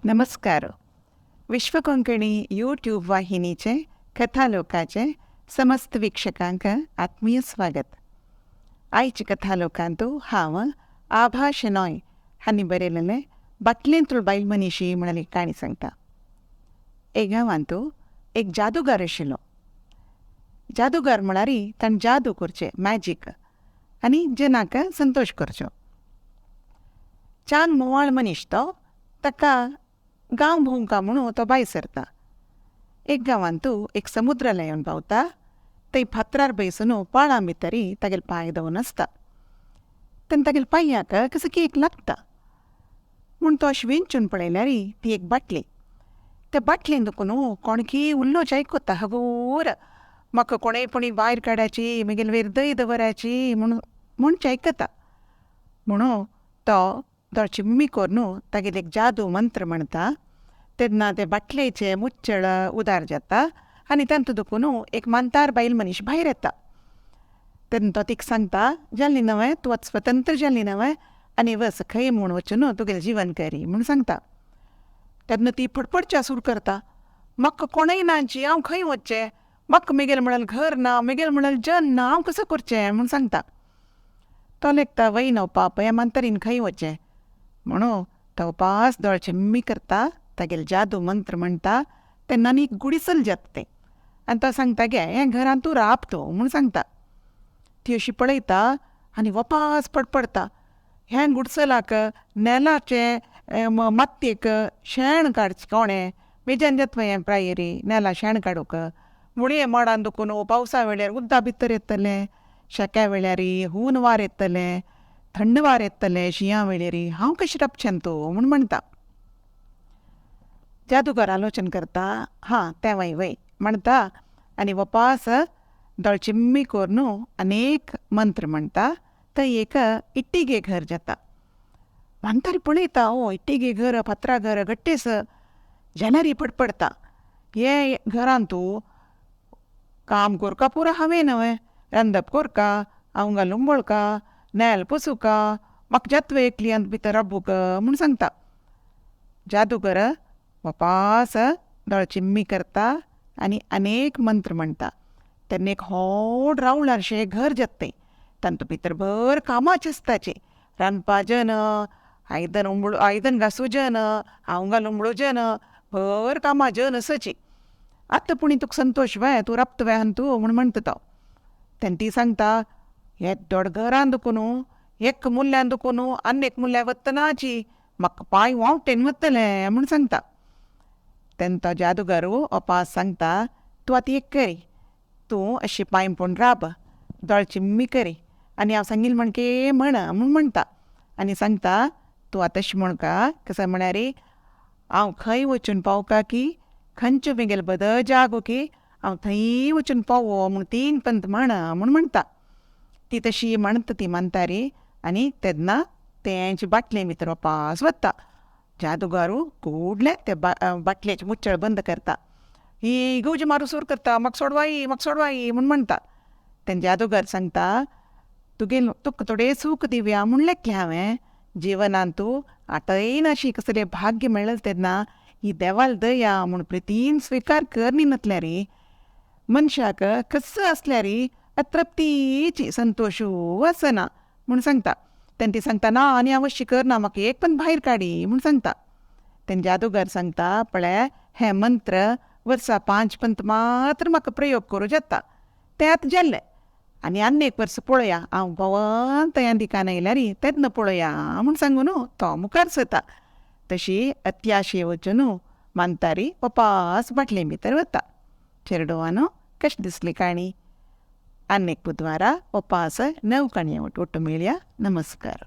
नमस्कार. विश्व कोंकणी यूट्यूब वाहिनीचे कथालोकाचे समस्त वीक्षकांक आत्मीय स्वागत. आयच्या कथालोकांतू हांव आभा शेनॉय हांणी बरयलेले बाटलेंतूळ बायलमनिशी म्हणून एक काणी सांगता. एक गांवांतू एक जादूगार आशिल्लो. जादूगार म्हळ्यार ताणें जादू करचें, मॅजीक, आनी जनाक संतोश करचो. छान मोवाळ मनीस तो. ताका गांव भोंवका म्हणून तो भायर सरता. एक गांवांतू एक समुद्राला येवन पावता. थंय फातरार बसून पाळां भितर तागेले पांय दवरून आसता. तेन्ना तागेले पांयाक कसो केक लागता म्हूण तो अशें विंचून पळयल्यार ती एक बाटली. त्या बाटलेन दुखून कोणकी उल्लोच आयकता, हगोर म्हाका कोणेपणी भायर काडची, म्हगेले वयर दय दवराची म्हणचे आयकता. म्हणून तो दोळचिम्मी करून तागेले एक जादू मंत्र म्हणटा. तेन्ना ते बाटलेचे मुच्चळ उदार जाता आनी तांतू दुखून एक मांतार बायल मनीस भायर येता. तेन्ना तो तिका सांगता, जाल्ली नवें, तूं आतां स्वतंत्र जाल्ली नवें, आनी वस खंय म्हूण वचून तुगेलें जिवन करी म्हूण सांगता. तेन्ना ती फडफडच्या सुरू करता, म्हाका कोणय नाची, हांव खंय वचचें, म्हाका म्हगेलें म्हणल्यार घर ना, म्हगेलें म्हणल्यार जन ना, हांव कसो करचें म्हूण सांगता. तो लेखता, वय न्हवपा पळय मांतारीन खंय वचचें म्हणून तो उपास दोळचिम्मी करता, तागेले जादू मंत्र म्हणटा. तेन्ना आनी गुडिसल जाता तें आनी तो सांगता, गे हें घरांत तूं राब तूं म्हूण सांगता. ती अशी पळयता आनी वपास पडपडता. हें गुडसलाक नेलाचे मातयेक शेण काडचें कोणें, बेजान जाता हें प्रायरी नेला शेण काडूंक. मुळये माडान दुखून पावसा वेळार उदक भितर येतलें, शेक्या वेळार हून वार येतलें, थंड वार येतलें, शिंया वेळार हांव कशें राबचें तूं म्हूण म्हणटा. जादूगार आलोचन करता, हां तें वय वय म्हणटा आनी वपास दोळचिम्मी करून अनेक मंत्र म्हणटा. थंय एक इट्टिगे घर जाता. मांतारी पळयता, ओ इट्टिगे घर, फातरा घर गट्टेस जाल्यार पडपडता. हे घरांतू काम करका पुरो हांवें नवें, रांदप करका, आंवंगा लुंबळका, नेल पुसूका, म्हाका जात्व एकली अंत भितर राबूक म्हूण सांगता. जादूगर वपास दोळचिम्मी करता आनी अनेक मंत्र म्हणटा. तेन्ना एक व्हड रावळारशें घर जाता. तें तांतू भितर भर कामाचें आसताचें. रांदपा जन, आयदन घासूं जन, आंवंगा लुंबळू जन, भर कामां जन आसची. आतां पुणी तुका संतोश वय, तूं राबता वय तूं म्हूण म्हणटा तो. तेन्ना ती सांगता, हे दोड घरान दुखून एक मुल्ल्यान दुखून आनी एक मुल्ल्या वतनाची, म्हाका पांय वावटेन वतलें म्हूण सांगता. तेन्ना तो जादूगार वपास सांगता, तूं आतां एक करी, तूं अशी पांय पळोवन राब, दोळचिम्मी करी आनी हांव सांगिल्लें म्हणके म्हूण म्हणटा. आनी सांगता, तूं आतां अशें म्हणका, कसो म्हळ्यार हांव खंय वचून पावता की, खंयच्यो म्हगेलो बदल जागो की हांव थंय वचून पावो म्हूण 3 पंत म्हूण म्हणटा. ती तशी म्हणटा ती मांतारी आनी तेन्ना तेंचे बाटले भितर वपास वता. जादूगारू कुडलें ते बाटलेचे मुच्चळ बंद करता. ही गवजी मारू सुरू करता, म्हाका सोडवाई म्हूण म्हणटा. तेन्ना जादूगार सांगता, तुका थोडे सूख दिवया म्हूण लेखलें हांवें. जिवनांत तूं आतांय अशी कसलें भाग्य मेळ्ळें तेन्ना ही देवाल दया म्हूण प्रितीन स्विकार कर न्ही नतल्यार मनशाक कसो आसल्यार अतृप्तीची संतोशू आसना म्हूण सांगता. तेन्ना ती सांगता, ना आनी हांव अशी करना, म्हाका एक पण भायर काडी म्हूण सांगता. तेन्ना जादूगार सांगता, पळय हे मंत्र वर्सा 5 पंत मात्र म्हाका प्रयोग करूं जाता. तें आतां जाल्लें आनी आनी एक वर्स पळोवया, हांव भोंवत ह्या दिकान येयल्यार तेन्ना पळोवया म्हूण सांगून तो मुखार सरता. तशी अत्याशे वचून मांतारी वपास बाटले भितर वता. चेडवानो, कशी दिसली काणी? आनी एक बुधवारा वपास नव काणये वांटो मेळया. नमस्कार.